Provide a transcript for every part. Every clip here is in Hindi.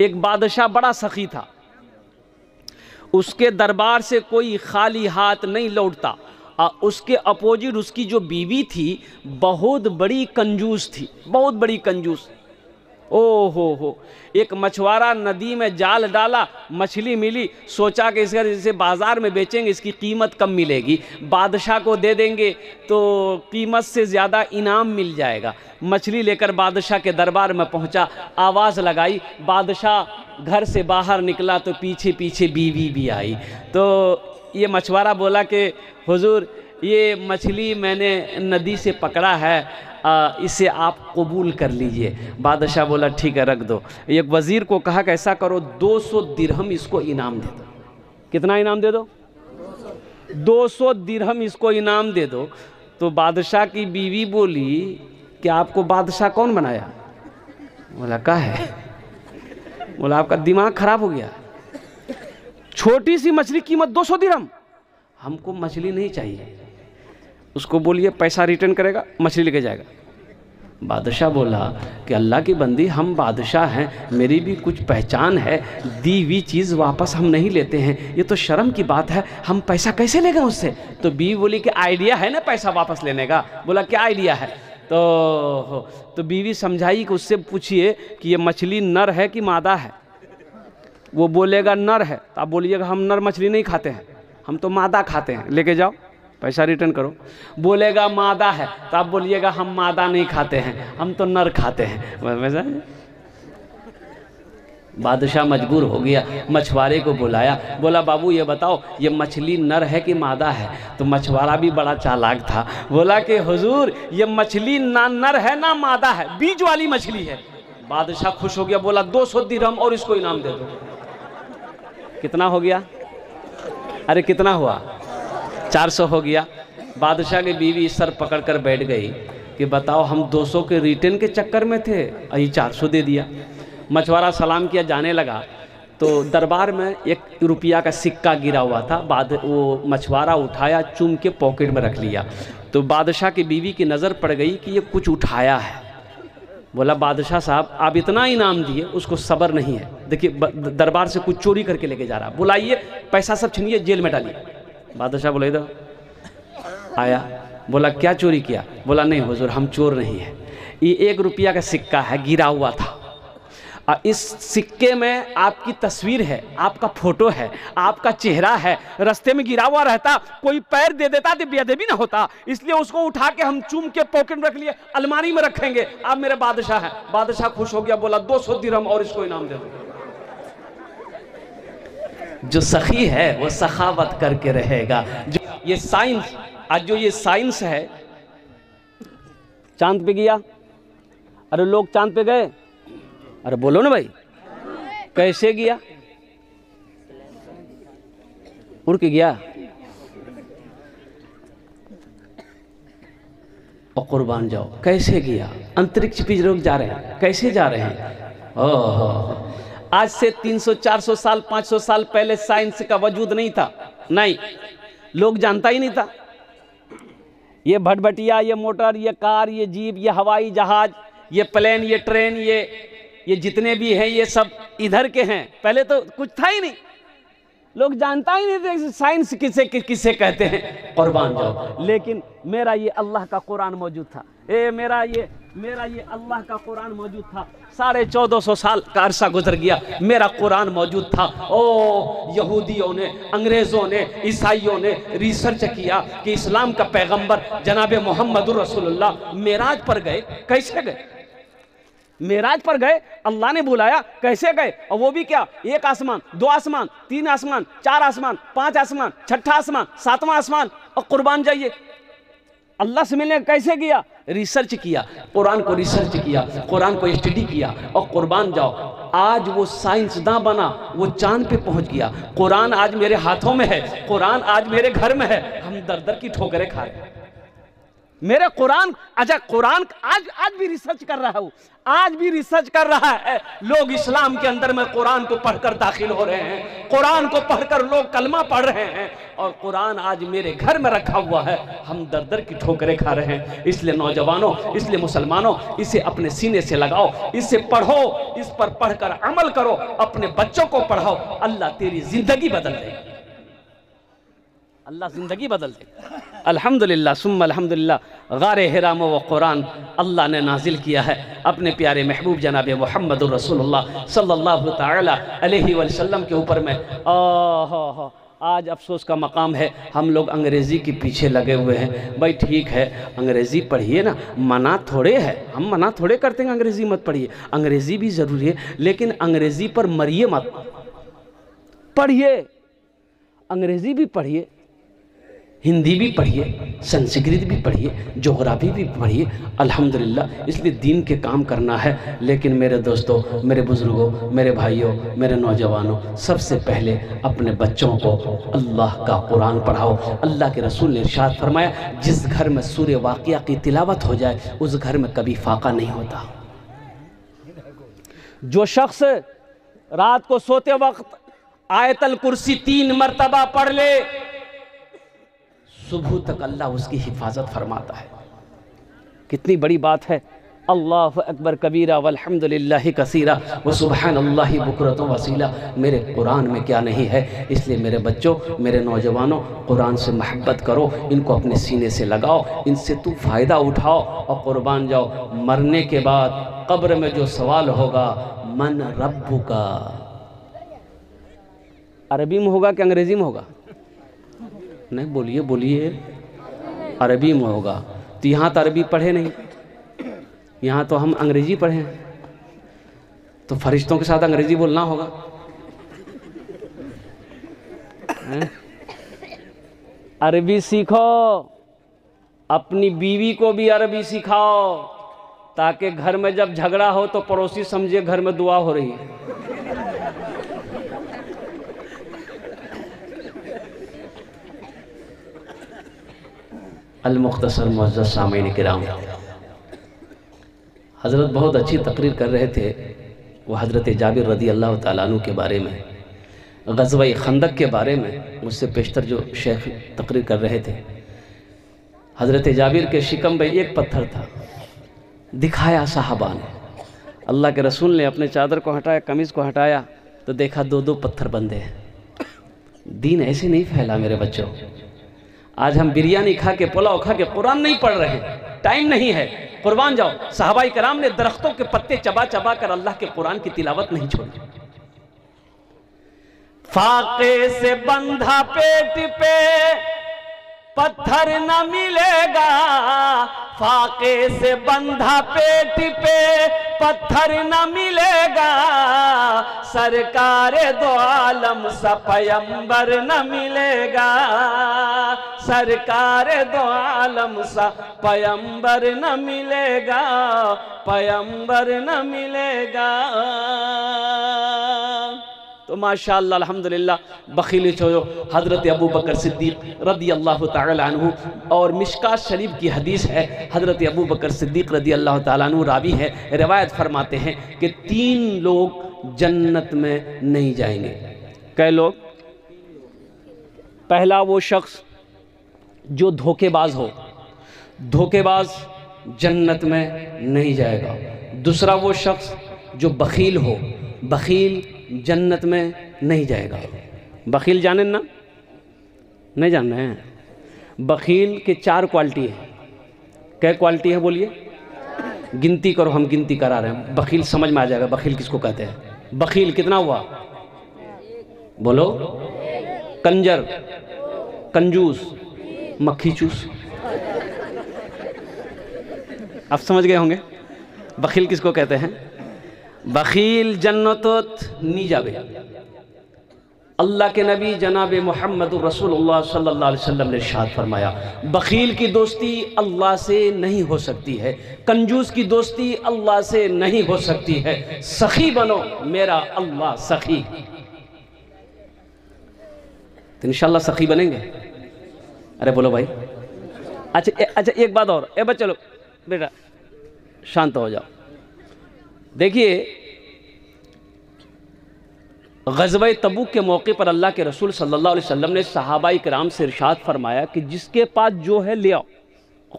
एक बादशाह बड़ा सखी था, उसके दरबार से कोई खाली हाथ नहीं लौटता। उसके अपोजिट उसकी जो बीवी थी बहुत बड़ी कंजूस थी, बहुत बड़ी कंजूस। ओ हो, एक मछुआरा नदी में जाल डाला, मछली मिली, सोचा कि इसे बाज़ार में बेचेंगे, इसकी कीमत कम मिलेगी, बादशाह को दे देंगे तो कीमत से ज़्यादा इनाम मिल जाएगा। मछली लेकर बादशाह के दरबार में पहुंचा, आवाज़ लगाई, बादशाह घर से बाहर निकला तो पीछे पीछे बीवी भी आई। तो ये मछुआरा बोला कि हुजूर, ये मछली मैंने नदी से पकड़ा है, इसे आप कबूल कर लीजिए। बादशाह बोला ठीक है, रख दो। एक वज़ीर को कहा कि ऐसा करो, 200 दिरहम इसको इनाम दे दो। कितना इनाम दे दो? 200 दिरहम इसको इनाम दे दो। तो बादशाह की बीवी बोली कि आपको बादशाह कौन बनाया? बोला का है? बोला आपका दिमाग खराब हो गया, छोटी सी मछली कीमत 200 दिरहम, हमको मछली नहीं चाहिए। उसको बोलिए पैसा रिटर्न करेगा, मछली लेके जाएगा। बादशाह बोला कि अल्लाह की बंदी, हम बादशाह हैं, मेरी भी कुछ पहचान है, दी हुई चीज़ वापस हम नहीं लेते हैं, ये तो शर्म की बात है, हम पैसा कैसे लेंगे उससे? तो बीवी बोली कि आइडिया है ना पैसा वापस लेने का। बोला क्या आइडिया है? तो बीवी समझाई कि उससे पूछिए कि ये मछली नर है कि मादा है। वो बोलेगा नर है तो आप बोलिएगा हम नर मछली नहीं खाते हैं, हम तो मादा खाते हैं, लेके जाओ पैसा रिटर्न करो। बोलेगा मादा है तो आप बोलिएगा हम मादा नहीं खाते हैं, हम तो नर खाते हैं। वैसा बादशाह मजबूर हो गया, मछुआरे को बुलाया, बोला बाबू ये बताओ ये मछली नर है कि मादा है? तो मछुआरा भी बड़ा चालाक था, बोला कि हुजूर ये मछली ना नर है ना मादा है, बीज वाली मछली है। बादशाह खुश हो गया, बोला 200 दिरहम और इसको इनाम दे दो। कितना हो गया? अरे कितना हुआ? 400 हो गया। बादशाह की बीवी सर पकड़ कर बैठ गई कि बताओ हम 200 के रिटर्न के चक्कर में थे, अभी 400 दे दिया। मछुआरा सलाम किया, जाने लगा तो दरबार में 1 रुपया का सिक्का गिरा हुआ था। बाद वो मछुआरा उठाया, चूम के पॉकेट में रख लिया। तो बादशाह की बीवी की नज़र पड़ गई कि ये कुछ उठाया है। बोला बादशाह साहब आप इतना इनाम दिए, उसको सब्र नहीं है, देखिए दरबार से कुछ चोरी करके लेके जा रहा, बुलाइए, पैसा सब छीनिए, जेल में डालिए। बादशाह बोला इधर आया, बोला क्या चोरी किया? बोला नहीं हुजूर हम चोर नहीं है, ये 1 रुपया का सिक्का है, गिरा हुआ था, इस सिक्के में आपकी तस्वीर है, आपका फोटो है, आपका चेहरा है, रास्ते में गिरा हुआ रहता, कोई पैर दे देता तो बेअदबी ना होता, इसलिए उसको उठा के हम चूम के पॉकेट में रख लिए, अलमारी में रखेंगे, आप मेरे बादशाह हैं। बादशाह खुश हो गया, बोला 200 दिरहम और इसको इनाम दे दो। जो सखी है वो सखावत करके रहेगा। जो ये साइंस, आज जो ये साइंस है, चांद पे गया, अरे लोग चांद पे गए, अरे बोलो ना भाई, कैसे गया? उड़ के गया और कुर्बान जाओ, कैसे गया? अंतरिक्ष पे लोग जा रहे हैं, कैसे जा रहे हैं? ओह, आज से 300-400 साल 500 साल पहले साइंस का वजूद नहीं था, नहीं, लोग जानता ही नहीं था। ये भटभटिया, ये मोटर, ये कार, ये जीप, ये हवाई जहाज, ये प्लेन, ये ट्रेन, ये जितने भी हैं ये सब इधर के हैं, पहले तो कुछ था ही नहीं, लोग जानता ही नहीं थे साइंस किसे कहते हैं। कुर्बान जाओ, लेकिन मेरा ये अल्लाह का कुरान मौजूद था, मेरा ये अल्लाह का कुरान मौजूद था। 1450 साल का अरसा गुजर गया, मेरा कुरान मौजूद था। ओ यहूदियों ने, अंग्रेज़ों ने, ईसाइयों ने रिसर्च किया कि इस्लाम का पैगंबर जनाब मोहम्मद रसूलुल्लाह मेराज पर गए, कैसे गए? मेराज पर गए, अल्लाह ने बुलाया, कैसे गए? और वो भी क्या, 1 आसमान, 2 आसमान, 3 आसमान, 4 आसमान, 5 आसमान, 6ठा आसमान, 7वां आसमान, और कुर्बान जाइए अल्लाह से मिलने कैसे किया? रिसर्च किया, कुरान को रिसर्च किया, कुरान को स्टडी किया, और कुर्बान जाओ आज वो साइंसदान बना, वो चांद पे पहुंच गया। कुरान आज मेरे हाथों में है, कुरान आज मेरे घर में है, हम दर दर की ठोकरें खा रहे हैं। मेरे कुरान, अच्छा कुरान आज भी रिसर्च कर रहा हूँ, आज भी रिसर्च कर रहा है। लोग इस्लाम के अंदर में कुरान को पढ़कर दाखिल हो रहे हैं, कुरान को पढ़कर लोग कलमा पढ़ रहे हैं, और कुरान आज मेरे घर में रखा हुआ है, हम दर दर की ठोकरें खा रहे हैं। इसलिए नौजवानों, इसलिए मुसलमानों, इसे अपने सीने से लगाओ, इसे पढ़ो, इस पर पढ़कर अमल करो, अपने बच्चों को पढ़ाओ। अल्लाह तेरी जिंदगी बदल देगा, अल्लाह ज़िंदगी बदल दे। अल्हम्दुलिल्लाह सुम्मा अल्हम्दुलिल्लाह, गारे हिरा में वो कुरान अल्लाह ने नाजिल किया है अपने प्यारे महबूब जनाब मुहम्मदुर रसूलुल्लाह सल्लल्लाहु ताला अलैहि वसल्लम के ऊपर में। आज अफसोस का मकाम है, हम लोग अंग्रेज़ी के पीछे लगे हुए हैं। भाई ठीक है, अंग्रेज़ी पढ़िए ना, मना थोड़े है, हम मना थोड़े करते हैं अंग्रेज़ी मत पढ़िए, अंग्रेज़ी भी ज़रूरी है, लेकिन अंग्रेज़ी पर मरिए मत, पढ़िए, अंग्रेज़ी भी पढ़िए, हिंदी भी पढ़िए, संस्कृत भी पढ़िए, ज्योग्राफी भी पढ़िए। अल्हम्दुलिल्लाह, इसलिए दीन के काम करना है। लेकिन मेरे दोस्तों, मेरे बुज़ुर्गों, मेरे भाइयों, मेरे नौजवानों, सबसे पहले अपने बच्चों को अल्लाह का कुरान पढ़ाओ। अल्लाह के रसूल ने इरशाद फरमाया, जिस घर में सूरह वाक़िया की तिलावत हो जाए उस घर में कभी फाका नहीं होता। जो शख्स रात को सोते वक्त आयतल कुर्सी 3 मरतबा पढ़ ले, सुबह तक अल्लाह उसकी हिफाजत फरमाता है। कितनी बड़ी बात है। अल्लाहु अकबर कबीरा वल्हम्दुलिल्लाहि कसीरा व सुबहानल्लाहि बुकरतुम वसीला। मेरे कुरान में क्या नहीं है। इसलिए मेरे बच्चों, मेरे नौजवानों, कुरान से मोहब्बत करो, इनको अपने सीने से लगाओ, इनसे तू फ़ायदा उठाओ और कुर्बान जाओ। मरने के बाद कब्र में जो सवाल होगा, मन रब्बुका, अरबी में होगा कि अंग्रेज़ी में होगा? नहीं, बोलिए बोलिए, अरबी में होगा। तो यहाँ तो अरबी पढ़े नहीं, यहाँ तो हम अंग्रेज़ी पढ़े हैं, तो फरिश्तों के साथ अंग्रेज़ी बोलना होगा। अरबी सीखो, अपनी बीवी को भी अरबी सिखाओ, ताकि घर में जब झगड़ा हो तो पड़ोसी समझे घर में दुआ हो रही है। अल-मुख्तसर मुअज़्ज़ज़ सामीन किराम, हज़रत बहुत अच्छी तकरीर कर रहे थे। वो हज़रत जाबिर रज़ी अल्लाह ताला अन्हु के बारे में, ग़ज़वा खंदक के बारे में मुझसे पेशतर जो शेख तकरीर कर रहे थे। हज़रत जाबिर के शिकम में एक पत्थर था, दिखाया साहबा ने। अल्लाह के रसूल ने अपने चादर को हटाया, कमीज़ को हटाया, तो देखा 2-2 पत्थर बंधे हैं। दीन ऐसे नहीं फैला मेरे बच्चों। आज हम बिरयानी खा के, पुलाव खा के कुरान नहीं पढ़ रहे हैं, टाइम नहीं है। कुर्बान जाओ। सहाबाई कराम ने दरख्तों के पत्ते चबा चबा कर अल्लाह के कुरान की तिलावत नहीं छोड़ी। फाके से बंधा पेट पे पत्थर न मिलेगा, फाके से बंधा पेट पे पत्थर न मिलेगा, सरकार दो आलम सा पैगंबर न मिलेगा, सरकार दो आलम सा पैगंबर न मिलेगा, पैगंबर न मिलेगा। तो माशाअल्लाह अल्हम्दुलिल्लाह, बखीली छोड़ो। हज़रत अबू बकर सिद्दीक़ रज़ी अल्लाह ताला अन्हु, और मिशकात शरीफ की हदीस है, हज़रत अबू बकर सिद्दीक़ रज़ी अल्लाह ताला अन्हु रावी है, रिवायत फरमाते हैं कि 3 लोग जन्नत में नहीं जाएंगे। कै लोग? पहला वो शख्स जो धोखेबाज हो, धोखेबाज जन्नत में नहीं जाएगा। दूसरा वो शख्स जो बखील हो, बखील जन्नत में नहीं जाएगा। बखील जाने ना? नहीं जान रहे हैं? बखील के 4 क्वालिटी है। क्या क्वालिटी है बोलिए? गिनती करो, हम गिनती करा रहे हैं। बखील समझ में आ जाएगा बखील किसको कहते हैं। बखील कितना हुआ? बोलो। कंजर, कंजूस, मक्खी चूस। आप समझ गए होंगे बखील किसको कहते हैं। बखील जन्नतोत नहीं जावे। अल्लाह के नबी जनाब मुहम्मद रसूलुल्लाह सल्लल्लाहु अलैहि वसल्लम ने इरशाद फरमाया, बखील की दोस्ती अल्लाह से नहीं हो सकती है, कंजूस की दोस्ती अल्लाह से नहीं हो सकती है। सखी बनो, मेरा अल्लाह सखी। तो इंशाअल्लाह सखी बनेंगे। अरे बोलो भाई, अच्छा एक बात और, ए बच्चे चलो बेटा शांत हो जाओ। देखिए ग़ज़वा तबूक के मौके पर अल्लाह के रसूल सल्लल्लाहु अलैहि वसल्लम ने सहाबाई किराम से इरशाद फरमाया कि जिसके पास जो है ले आओ।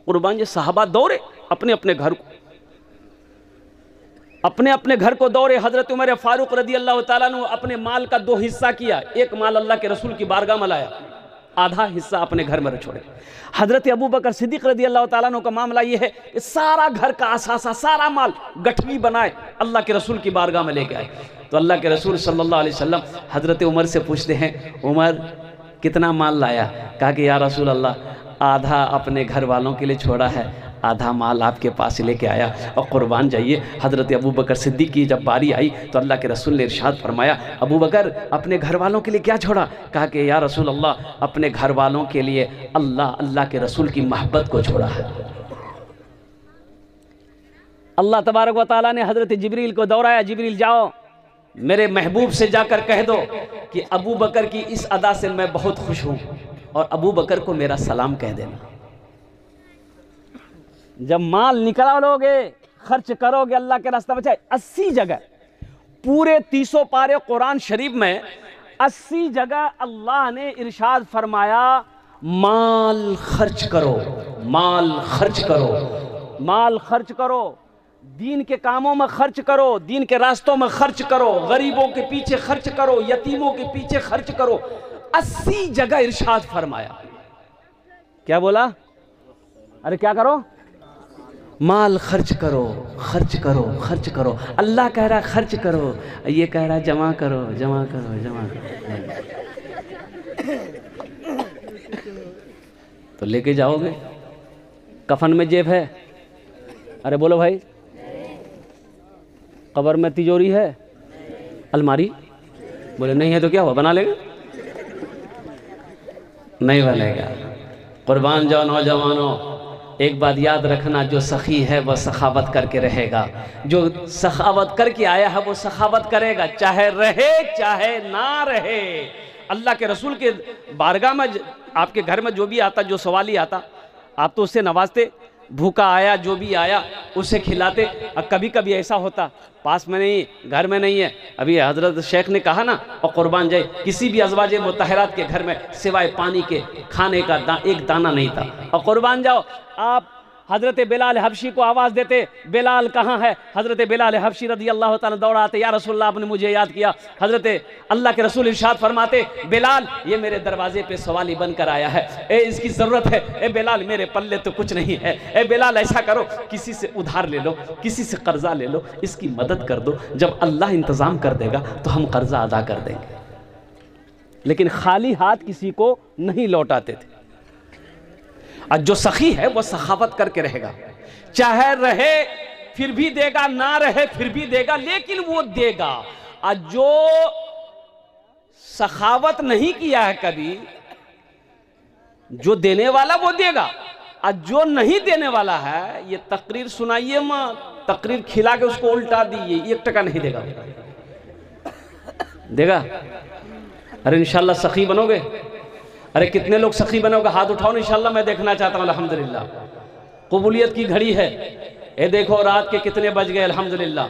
कुर्बान ये सहाबा दौड़े अपने अपने घर को, अपने अपने घर को दौड़े। हज़रत उमर फ़ारूक रज़ी अल्लाह ताला अन्हु अपने माल का 2 हिस्सा किया, एक माल अल्लाह के रसूल की बारगाह में लाया, आधा हिस्सा अपने घर में छोड़े। हज़रत अबू बकर सिद्दीक़ रज़ी अल्लाह ताला अन्हु का मामला ये है कि सारा घर का असासा सारा माल गठरी बनाए अल्लाह के रसूल की बारगाह में लेके आए। तो अल्लाह के रसूल सल्लल्लाहु अलैहि वसल्लम हज़रत उमर से पूछते हैं, उमर कितना माल लाया? कहा कि या रसूल अल्लाह आधा अपने घर वालों के लिए छोड़ा है, आधा माल आपके पास लेके आया। और कुर्बान जाइए हज़रत अबू बकर सिद्दीक़ की जब बारी आई तो अल्लाह के रसूल ने इरशाद फरमाया, अबू बकर अपने घर वालों के लिए क्या छोड़ा? कहा कि या रसूल अल्लाह अपने घर वालों के लिए अल्लाह के रसूल की मोहब्बत को छोड़ा है। अल्लाह तबारक व तआला ने हज़रत जिब्रील को दौड़ाया, जिब्रील जाओ मेरे महबूब से जाकर कह दो कि अबू बकर की इस अदा से मैं बहुत खुश हूँ और अबू बकर को मेरा सलाम कह देना। जब माल निकालोगे खर्च करोगे अल्लाह के रास्ते में, चाहे 80 जगह पूरे 300 पारे कुरान शरीफ में 80 जगह अल्लाह ने इरशाद फरमाया माल खर्च करो, माल खर्च करो, माल खर्च करो, दीन के कामों में खर्च करो, दीन के रास्तों में खर्च करो, गरीबों के पीछे खर्च करो, यतीमों के पीछे खर्च करो। 80 जगह इरशाद फरमाया। क्या बोला? अरे क्या करो? माल खर्च करो, खर्च करो, खर्च करो। अल्लाह कह रहा खर्च करो, ये कह रहा जमा करो, जमा करो, जमा करो। तो लेके जाओगे? कफन में जेब है? अरे बोलो भाई। कब्र में तिजोरी है? अलमारी? बोले नहीं है तो क्या हुआ, बना लेंगे? नहीं बनेगा। कुर्बान जाओ नौजवानों, एक बात याद रखना, जो सखी है वह सखावत करके रहेगा, जो सखावत करके आया है वो सखावत करेगा, चाहे रहे चाहे ना रहे। अल्लाह के रसूल के बारगाह में आपके घर में जो भी आता, जो सवाली आता, आप तो उससे नवाजते, भूखा आया जो भी आया उसे खिलाते। और कभी कभी ऐसा होता पास में नहीं, घर में नहीं है, अभी हजरत शेख ने कहा ना, और कुर्बान जाए किसी भी अज़वाजे मुतहरात के घर में सिवाय पानी के खाने का एक दाना नहीं था। और कुर्बान जाओ आप हज़रत बिलाल हबशी को आवाज़ देते, बिलाल कहाँ है? हज़रत बिलाल हबशी रज़ी अल्लाह ताला दौड़ आते, या रसूलल्लाह आपने मुझे याद किया। हज़रत अल्लाह के रसूल इरशाद फरमाते, बिलाल ये मेरे दरवाजे पे सवाली बनकर आया है, ए इसकी ज़रूरत है, ए बिलाल मेरे पल्ले तो कुछ नहीं है, ए बिलाल ऐसा करो किसी से उधार ले लो, किसी से कर्जा ले लो, इसकी मदद कर दो, जब अल्लाह इंतज़ाम कर देगा तो हम कर्जा अदा कर देंगे। लेकिन खाली हाथ किसी को नहीं लौटाते थे। और जो सखी है वो सखावत करके रहेगा, चाहे रहे फिर भी देगा, ना रहे फिर भी देगा, लेकिन वो देगा। और जो सखावत नहीं किया है कभी, जो देने वाला वो देगा, और जो नहीं देने वाला है ये तकरीर सुनाइए मत, तकरीर खिला के उसको उल्टा दीजिए, 1 टका नहीं देगा। देगा? अरे इंशाल्लाह सखी बनोगे? अरे कितने लोग सखी बनोगे? हाथ उठाओ ना, इंशाल्लाह मैं देखना चाहता हूँ। अल्हम्दुलिल्लाह कबूलियत की घड़ी है। ये देखो रात के कितने बज गए, अल्हम्दुलिल्लाह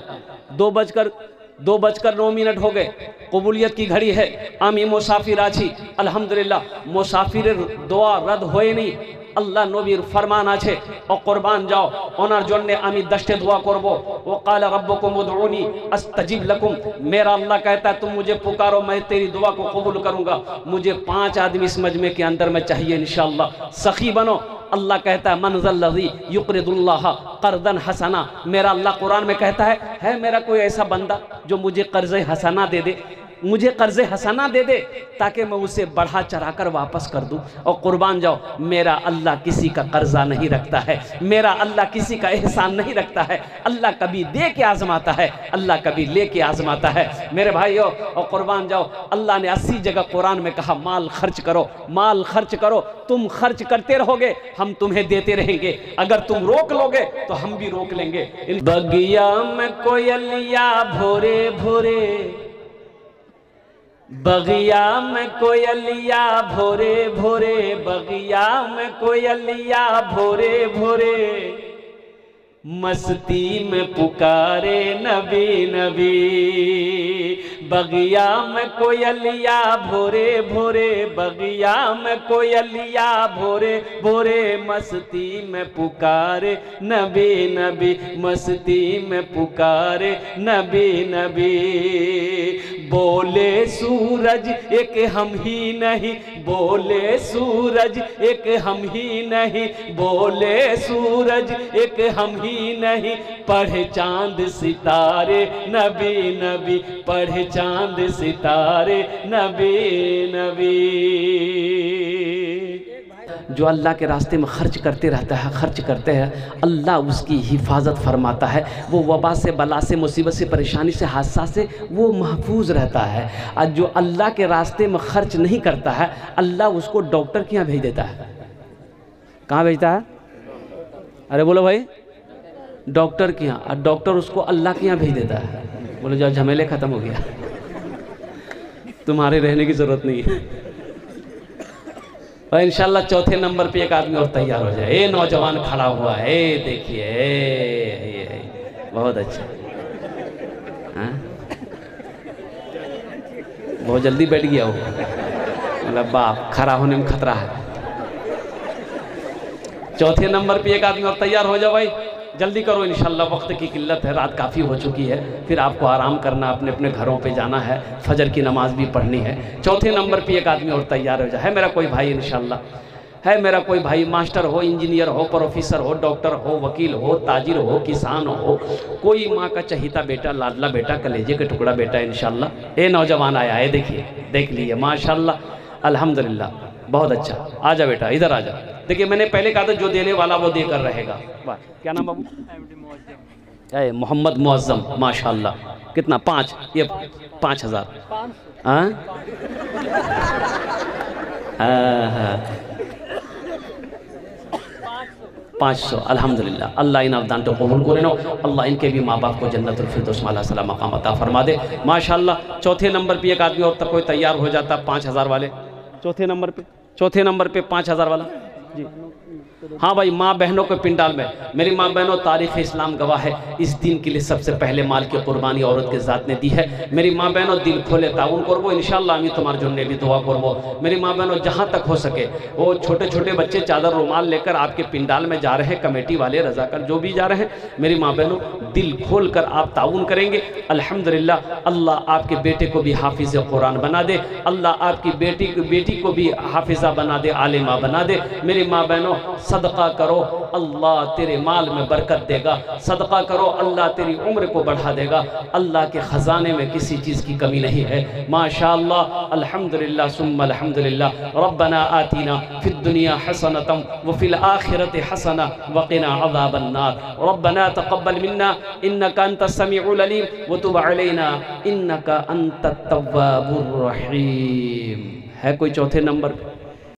2:09 हो गए, कबूलियत की घड़ी है। आमी मुसाफिर आछी, अल्हम्दुलिल्लाह मुसाफिर दुआ रद्द होए नहीं, अल्लाह नबीर फरमान आछे। और कुर्बान जाओ ओनार जन्ने आमी 10टे दुआ करबो, वो काला रब्बुकुम उदऊनी अस्तजिब लकुम, मेरा अल्लाह कहता है तुम मुझे पुकारो मैं तेरी दुआ को कबूल करूंगा। मुझे 5 आदमी इस मजमे के अंदर में चाहिए इंशाअल्लाह। सखी बनो। अल्लाह कहता है मन ज़ल्लज़ी युक़रिदुल्लाह क़र्ज़न हसना, मेरा अल्लाह कुरान में कहता है मेरा कोई ऐसा बंदा जो मुझे कर्ज़े हसना दे दे, मुझे कर्ज़े हसना दे दे ताकि मैं उसे बढ़ा चढ़ा कर वापस कर दूं। और कुर्बान जाओ मेरा अल्लाह किसी का कर्जा नहीं रखता है, मेरा अल्लाह किसी का एहसान नहीं रखता है। अल्लाह कभी दे के आजमाता है, अल्लाह कभी ले के आजमाता है मेरे भाइयों। और कुर्बान जाओ अल्लाह ने 80 जगह कुरान में कहा माल खर्च करो, माल खर्च करो। तुम खर्च करते रहोगे हम तुम्हें देते रहेंगे, अगर तुम रोक लोगे तो हम भी रोक लेंगे। बगिया में कोयलिया भोरे भोरे बगिया में कोयलिया भोरे भोरे, बगिया में कोयलिया भोरे भोरे, मस्ती में पुकारे नबी नबी। बगिया में कोयलिया भोरे भोरे, बगिया में कोयलिया भोरे भोरे, मस्ती में पुकारे नबी नबी, मस्ती में पुकारे नबी नबी। बोले सूरज एक हम ही नहीं, बोले सूरज एक हम ही नहीं, बोले सूरज एक हम ही नहीं, पढ़े चांद सितारे नबी नबी, पढ़े चांद सितारे नबी नबी। जो अल्लाह के रास्ते में खर्च करते रहता है, खर्च करते हैं, अल्लाह उसकी हिफाजत फरमाता है। वो वबा से, बला से, मुसीबत से, परेशानी से, हादसा से वो महफूज रहता है। और जो अल्लाह के रास्ते में खर्च नहीं करता है, अल्लाह उसको डॉक्टर के यहाँ भेज देता है। कहाँ भेजता है? अरे बोलो भाई, डॉक्टर के यहाँ। और डॉक्टर उसको अल्लाह के यहाँ भेज देता है। बोलो जाओ, झमेले ख़त्म हो गया, तुम्हारे रहने की ज़रूरत नहीं है। और इंशाल्लाह चौथे नंबर पे एक आदमी और तैयार हो जाए। ये नौजवान खड़ा हुआ है, देखिए, बहुत अच्छा। हाँ, बहुत जल्दी बैठ गया वो, मतलब बाप, खड़ा होने में खतरा है। चौथे नंबर पे एक आदमी और तैयार हो जाओ भाई, जल्दी करो, इंशाल्लाह वक्त की किल्लत है, रात काफ़ी हो चुकी है, फिर आपको आराम करना, अपने अपने घरों पे जाना है, फजर की नमाज भी पढ़नी है। चौथे नंबर पे एक आदमी और तैयार हो जाए। है मेरा कोई भाई, इंशाल्लाह है मेरा कोई भाई, मास्टर हो, इंजीनियर हो, प्रोफेसर हो, डॉक्टर हो, वकील हो, ताजिर हो, किसान हो, कोई माँ का चहीता बेटा, लाडला बेटा, कलेजे के टुकड़ा बेटा, इंशाल्लाह। ये नौजवान आया है, देखिए, देख लीजिए, माशाल्लाह, अल्हम्दुलिल्लाह, बहुत अच्छा। आ जा बेटा, इधर आ जा। देखिए, मैंने पहले कहा था जो देने वाला वो देकर रहेगा। वाह, क्या नाम बाबू? मोहम्मद मुअज्जम, माशाल्लाह। कितना? 5? ये 5000। हाँ, 500। अल्हम्दुलिल्लाह, अल्लाह इन अवदान तो कबूल करे नो, अल्लाह इनके भी माँ बाप को जन्नतुल फिरदौस में अल्लाह सलाम मकाम अता फरमा दे, माशाल्लाह। चौथे नंबर पे एक आदमी और तक कोई तैयार हो जाता, 5000 वाले। चौथे नंबर पे 5000 वाला जी। हाँ भाई, माँ बहनों के पिंडाल में, मेरी माँ बहनों, तारीख़ इस्लाम गवाह है, इस दिन के लिए सबसे पहले माल की कुर्बानी औरत के ज़ात ने दी है। मेरी माँ बहनों, दिल खोले ताउन करबो, इंशाल्लाह আমি তোমার জন্য भी दुआ करबो। मेरी माँ बहनों, जहाँ तक हो सके, वो छोटे छोटे बच्चे चादर रुमाल लेकर आपके पिंडाल में जा रहे हैं, कमेटी वाले, रजाकार जो भी जा रहे हैं, मेरी माँ बहनों, दिल खोल कर आप ताउन करेंगे, अल्हम्दुलिल्लाह। अल्लाह आपके बेटे को भी हाफिज़ कुरान बना दे, अल्लाह आपकी बेटी को भी हाफिज़ा बना दे, आलिमा बना दे। मेरी माँ बहनों, सदका करो, अल्लाह तेरे माल में बरकत देगा। सदका करो, अल्लाह तेरी उम्र को बढ़ा देगा। अल्लाह के ख़जाने में किसी चीज़ की कमी नहीं है, माशाअल्लाह, अल्हम्दुलिल्लाह सुम्मा अल्हम्दुलिल्लाह। रब्बना आतीना फिद दुनिया हसनतम व फिल आखिरति हसना व क़िना अज़ाबन नार। रब्बना तक़ब्बल मिन्ना इन्नका अंतस समीउल अलीम व तुब अलैना इन्नका अंतत तव्वाबुर रहीम। है कोई चौथे नंबर?